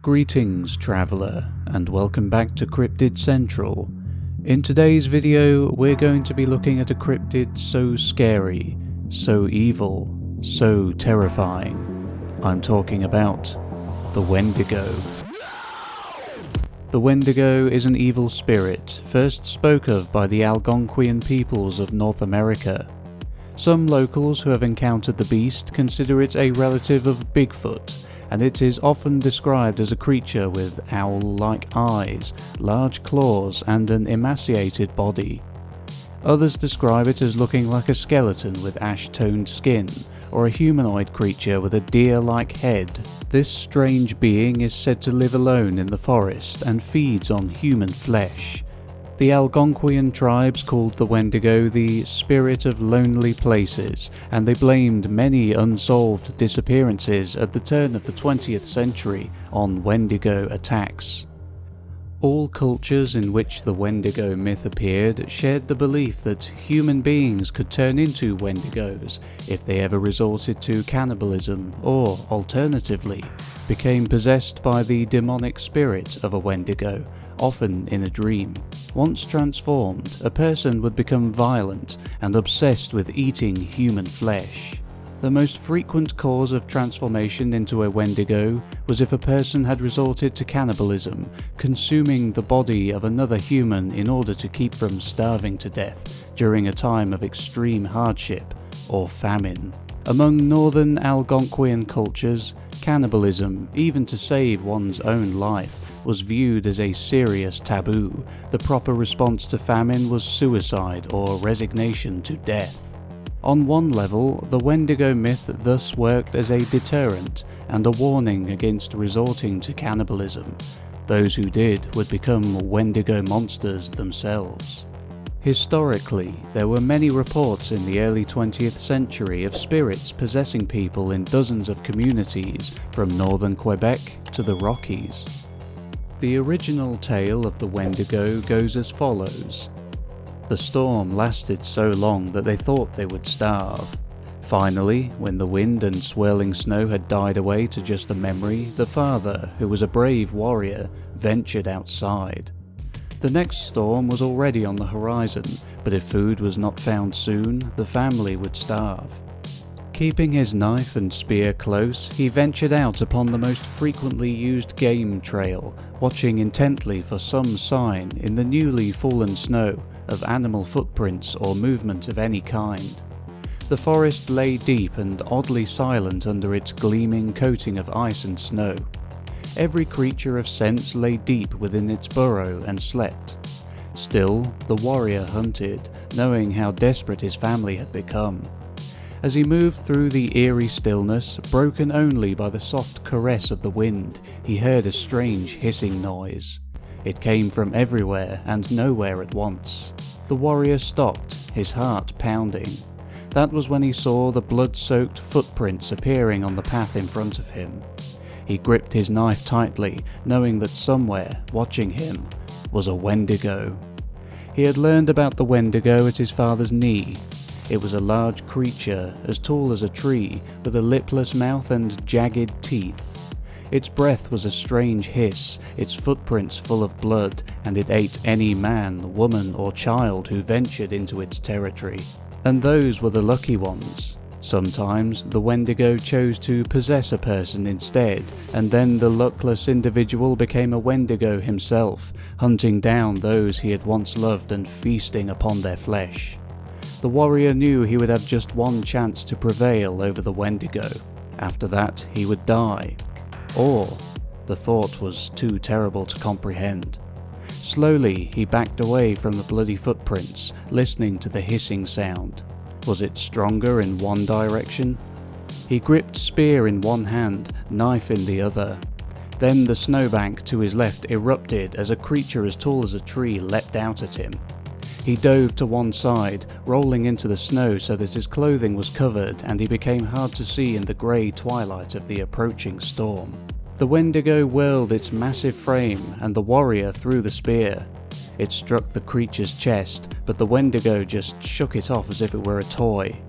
Greetings, traveller, and welcome back to Cryptid Central. In today's video, we're going to be looking at a cryptid so scary, so evil, so terrifying. I'm talking about the Wendigo. The Wendigo is an evil spirit first spoke of by the Algonquian peoples of North America. Some locals who have encountered the beast consider it a relative of Bigfoot, and it is often described as a creature with owl-like eyes, large claws, and an emaciated body. Others describe it as looking like a skeleton with ash-toned skin, or a humanoid creature with a deer-like head. This strange being is said to live alone in the forest and feeds on human flesh. The Algonquian tribes called the Wendigo the spirit of lonely places, and they blamed many unsolved disappearances at the turn of the 20th century on Wendigo attacks. All cultures in which the Wendigo myth appeared shared the belief that human beings could turn into Wendigos if they ever resorted to cannibalism or, alternatively, became possessed by the demonic spirit of a Wendigo, often in a dream. Once transformed, a person would become violent and obsessed with eating human flesh. The most frequent cause of transformation into a Wendigo was if a person had resorted to cannibalism, consuming the body of another human in order to keep from starving to death during a time of extreme hardship or famine. Among northern Algonquian cultures, cannibalism, even to save one's own life, was viewed as a serious taboo. The proper response to famine was suicide or resignation to death. On one level, the Wendigo myth thus worked as a deterrent and a warning against resorting to cannibalism. Those who did would become Wendigo monsters themselves. Historically, there were many reports in the early 20th century of spirits possessing people in dozens of communities, from northern Quebec to the Rockies. The original tale of the Wendigo goes as follows. The storm lasted so long that they thought they would starve. Finally, when the wind and swirling snow had died away to just a memory, the father, who was a brave warrior, ventured outside. The next storm was already on the horizon, but if food was not found soon, the family would starve. Keeping his knife and spear close, he ventured out upon the most frequently used game trail, watching intently for some sign in the newly fallen snow of animal footprints or movement of any kind. The forest lay deep and oddly silent under its gleaming coating of ice and snow. Every creature of sense lay deep within its burrow and slept. Still, the warrior hunted, knowing how desperate his family had become. As he moved through the eerie stillness, broken only by the soft caress of the wind, he heard a strange hissing noise. It came from everywhere and nowhere at once. The warrior stopped, his heart pounding. That was when he saw the blood-soaked footprints appearing on the path in front of him. He gripped his knife tightly, knowing that somewhere, watching him, was a Wendigo. He had learned about the Wendigo at his father's knee. It was a large creature, as tall as a tree, with a lipless mouth and jagged teeth. Its breath was a strange hiss, its footprints full of blood, and it ate any man, woman, or child who ventured into its territory. And those were the lucky ones. Sometimes the Wendigo chose to possess a person instead, and then the luckless individual became a Wendigo himself, hunting down those he had once loved and feasting upon their flesh. The warrior knew he would have just one chance to prevail over the Wendigo. After that, he would die. Or, the thought was too terrible to comprehend. Slowly, he backed away from the bloody footprints, listening to the hissing sound. Was it stronger in one direction? He gripped spear in one hand, knife in the other. Then the snowbank to his left erupted as a creature as tall as a tree leapt out at him. He dove to one side, rolling into the snow so that his clothing was covered and he became hard to see in the grey twilight of the approaching storm. The Wendigo whirled its massive frame and the warrior threw the spear. It struck the creature's chest, but the Wendigo just shook it off as if it were a toy.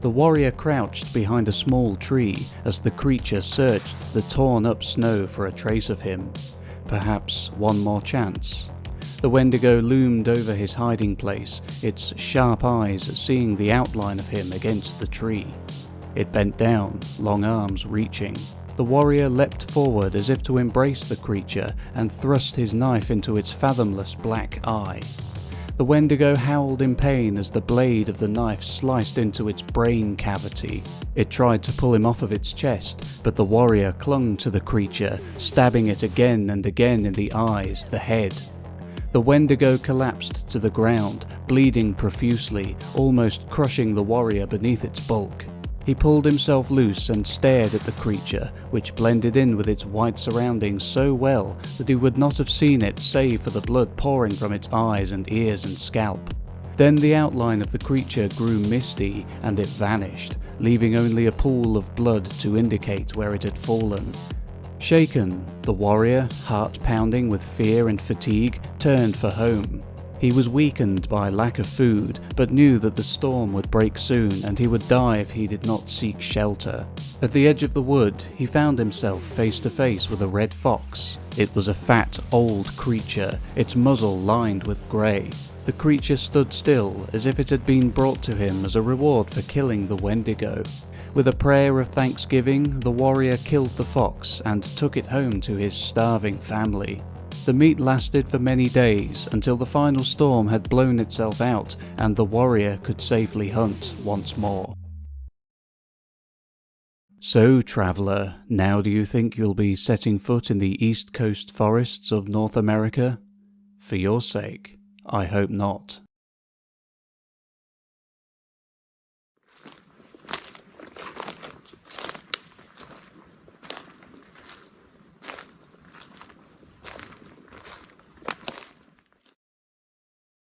The The warrior crouched behind a small tree as the creature searched the torn-up snow for a trace of him. Perhaps one more chance. The Wendigo loomed over his hiding place, its sharp eyes seeing the outline of him against the tree. It bent down, long arms reaching. The warrior leapt forward as if to embrace the creature and thrust his knife into its fathomless black eye. The Wendigo howled in pain as the blade of the knife sliced into its brain cavity. It tried to pull him off of its chest, but the warrior clung to the creature, stabbing it again and again in the eyes, the head. The Wendigo collapsed to the ground, bleeding profusely, almost crushing the warrior beneath its bulk. He pulled himself loose and stared at the creature, which blended in with its white surroundings so well that he would not have seen it save for the blood pouring from its eyes and ears and scalp. Then the outline of the creature grew misty and it vanished, leaving only a pool of blood to indicate where it had fallen. Shaken, the warrior, heart pounding with fear and fatigue, turned for home. He was weakened by lack of food, but knew that the storm would break soon and he would die if he did not seek shelter. At the edge of the wood, he found himself face to face with a red fox. It was a fat, old creature, its muzzle lined with grey. The creature stood still, as if it had been brought to him as a reward for killing the Wendigo. With a prayer of thanksgiving, the warrior killed the fox and took it home to his starving family. The meat lasted for many days until the final storm had blown itself out and the warrior could safely hunt once more. So, traveller, now do you think you'll be setting foot in the east coast forests of North America? For your sake, I hope not.